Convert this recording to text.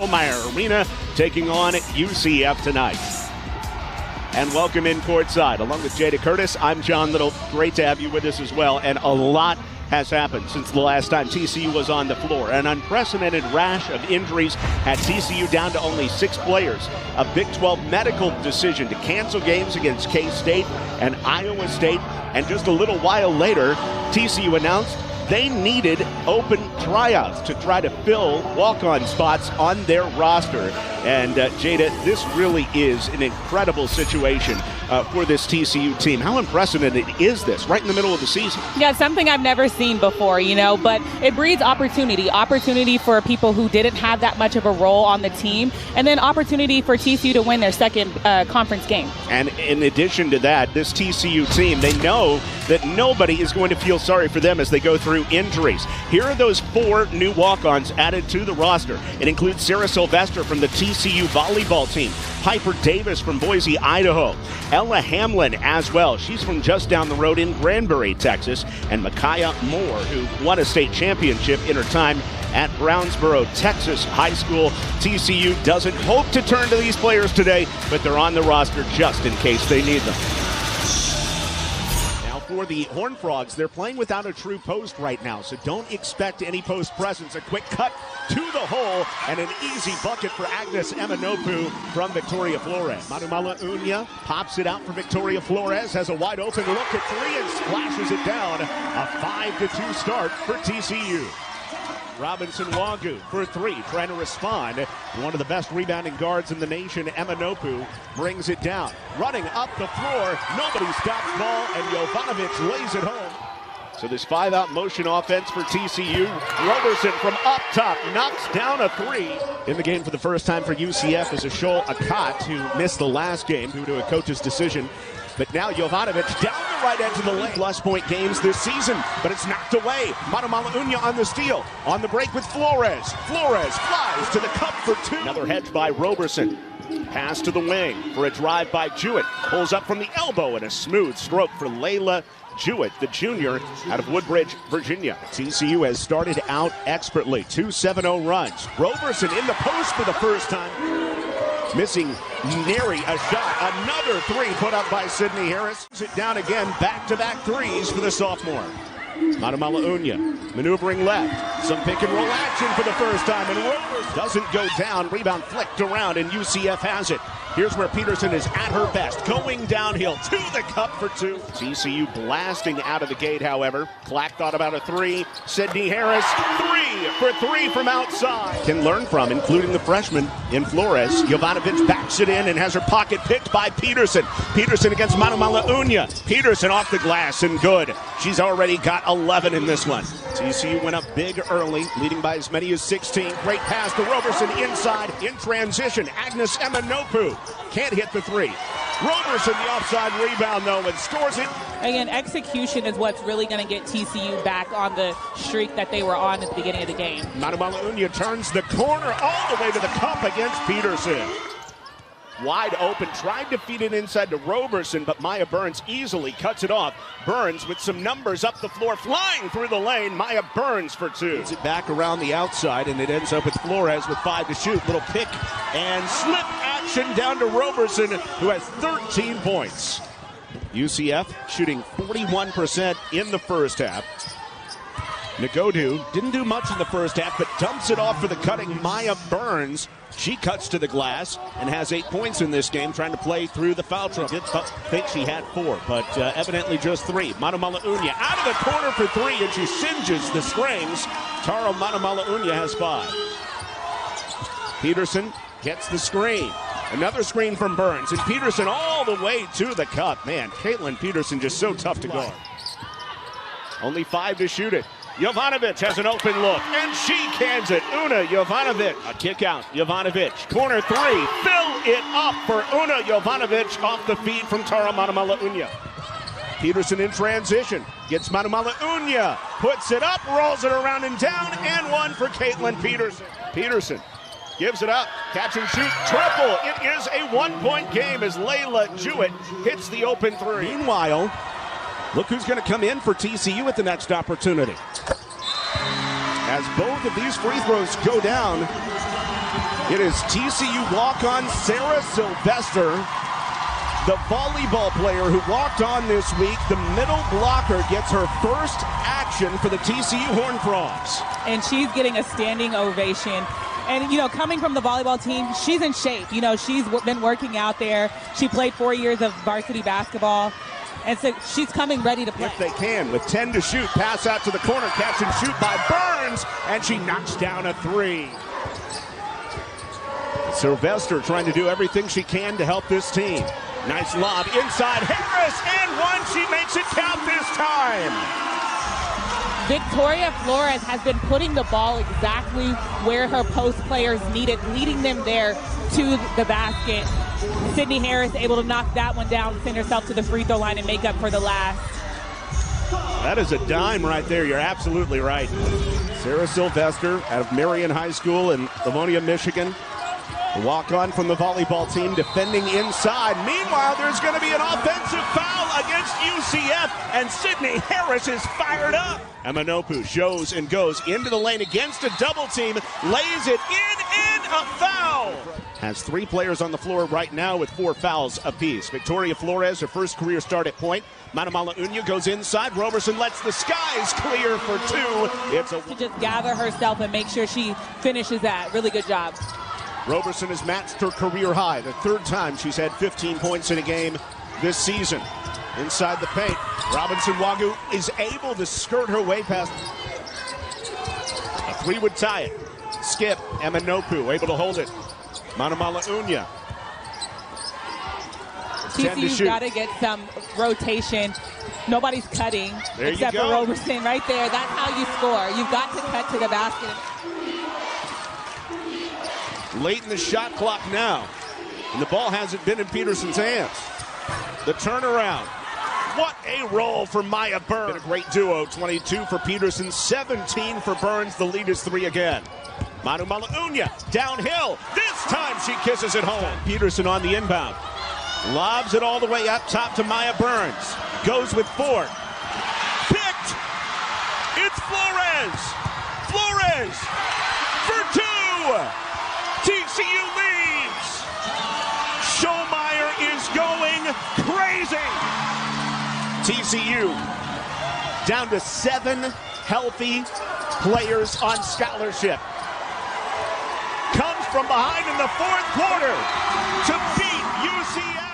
Meyer Arena taking on UCF tonight. And welcome in courtside. Along with Jada Curtis, I'm John Liddle. Great to have you with us as well. And a lot has happened since the last time TCU was on the floor. An unprecedented rash of injuries had TCU down to only 6 players. A Big 12 medical decision to cancel games against K-State and Iowa State. And just a little while later, TCU announced they needed open tryouts to try to fill walk-on spots on their roster. And Jada, this really is an incredible situation for this TCU team. How unprecedented is this right in the middle of the season? Yeah, something I've never seen before, but it breeds opportunity for people who didn't have that much of a role on the team, and then opportunity for TCU to win their second conference game. And in addition to that, this TCU team, they know that nobody is going to feel sorry for them as they go through injuries. Here are those 4 new walk-ons added to the roster. It includes Sarah Sylvester from the TCU volleyball team, Piper Davis from Boise, Idaho, Ella Hamlin as well. She's from just down the road in Granbury, Texas, and Micaiah Moore, who won a state championship in her time at Brownsboro, Texas High School. TCU doesn't hope to turn to these players today, but they're on the roster just in case they need them. For the Horned Frogs, they're playing without a true post right now, so don't expect any post presence. A quick cut to the hole and an easy bucket for Agnes Emanopu from Victoria Flores. Manumala Unya pops it out for Victoria Flores, has a wide open look at 3 and splashes it down. A 5-2 start for TCU. Robinson Wagu for 3, trying to respond. One of the best rebounding guards in the nation, Emanopu, brings it down. Running up the floor, nobody stops ball, and Jovanovic lays it home. So this 5-out motion offense for TCU. Roberson from up top knocks down a 3. In the game for the first time for UCF is Ashol Akat, who missed the last game due to a coach's decision. But now Jovanovic down the right edge of the lane. Plus-point games this season, but it's knocked away. Manumala Unya on the steal. On the break with Flores. Flores flies to the cup for 2. Another hedge by Roberson. Pass to the wing for a drive by Jewett. Pulls up from the elbow and a smooth stroke for Layla Jewett, the junior out of Woodbridge, Virginia. TCU has started out expertly. 2 7-0 runs. Roberson in the post for the first time. Missing nary a shot. Another 3 put up by Sydney Harris. It down again. Back-to-back 3s for the sophomore. Manumala Unya maneuvering left. Some pick and roll action for the first time. And Rivers doesn't go down. Rebound flicked around and UCF has it. Here's where Peterson is at her best. Going downhill to the cup for 2. TCU blasting out of the gate, however. Clack thought about a 3. Sydney Harris, 3 for 3 from outside. Can learn from, including the freshman in Flores. Jovanovic backs it in and has her pocket picked by Peterson. Peterson against Manumala Unya. Peterson off the glass and good. She's already got 11 in this one. TCU went up big early, leading by as many as 16. Great pass to Roberson inside in transition. Agnes Emanopu can't hit the 3. Roberson the offside rebound though and scores it. Again, execution is what's really going to get TCU back on the streak that they were on at the beginning of the game. Manumala Unya turns the corner all the way to the cup against Peterson. Wide open, tried to feed it inside to Roberson, but Maya Burns easily cuts it off. Burns with some numbers up the floor, flying through the lane. Maya Burns for 2. Gets it back around the outside, and it ends up with Flores with 5 to shoot. Little pick and slip action down to Roberson, who has 13 points. UCF shooting 41% in the first half. Nagodu didn't do much in the first half, but dumps it off for the cutting Maya Burns. She cuts to the glass and has 8 points in this game, trying to play through the foul trouble. Didn't think she had 4, but evidently just 3. Manumala Unya out of the corner for 3, and she singes the strings. Tara Manumala Unya has 5. Peterson gets the screen. Another screen from Burns, and Peterson all the way to the cup. Man, Caitlin Peterson just so tough to guard. Only 5 to shoot it. Jovanovic has an open look, and she cans it. Una Jovanovic. A kick out. Jovanovic. Corner 3. Fill it up for Una Jovanovic off the feed from Tara Manumala Unya. Peterson in transition. Gets Manumala Unya. Puts it up, rolls it around and down, and 1 for Caitlin Peterson. Peterson gives it up. Catch and shoot. Triple. It is a 1-point game as Layla Jewett hits the open 3. Meanwhile, look who's going to come in for TCU at the next opportunity. As both of these free throws go down, It is TCU walk-on Sarah Sylvester, the volleyball player who walked on this week. The middle blocker gets her first action for the TCU Horned Frogs. And she's getting a standing ovation. And, coming from the volleyball team, she's in shape. She's been working out there. She played 4 years of varsity basketball. And so she's coming ready to play. If they can, with 10 to shoot, pass out to the corner, catch and shoot by Burns, and she knocks down a three. Sylvester trying to do everything she can to help this team. Nice lob inside Harris, and one. She makes it count this time. Victoria Flores has been putting the ball exactly where her post players need it, leading them there to the basket. Sydney Harris able to knock that one down, send herself to the free throw line and make up for the last. That is a dime right there. You're absolutely right. Sarah Sylvester out of Marion High School in Livonia, Michigan. The walk-on from the volleyball team defending inside. Meanwhile, there's going to be an offensive foul against UCF, and Sydney Harris is fired up. Emanopu shows and goes into the lane against a double team, lays it in, and a foul. Has 3 players on the floor right now with 4 fouls apiece. Victoria Flores, her first career start at point. Manamala Unya goes inside. Roberson lets the skies clear for 2. It's a to just gather herself and make sure she finishes that. Really good job. Roberson has matched her career high, the 3rd time she's had 15 points in a game this season. Inside the paint, Robinson Wagu is able to skirt her way past. A 3 would tie it. Skip, Emanopu able to hold it. Manamala Unya. TCU's got to get some rotation. Nobody's cutting except for Roberson right there. That's how you score. You've got to cut to the basket. Late in the shot clock now. And the ball hasn't been in Peterson's hands. The turnaround. What a roll for Maya Burns. Been a great duo. 22 for Peterson, 17 for Burns. The lead is 3 again. Manamala Unya downhill. This time she kisses it home. Peterson on the inbound. Lobs it all the way up top to Maya Burns. Goes with 4. Picked. It's Flores. Flores for 2. TCU leads. Schollmeyer is going crazy. TCU down to 7 healthy players on scholarship. Comes from behind in the 4th quarter to beat UCF.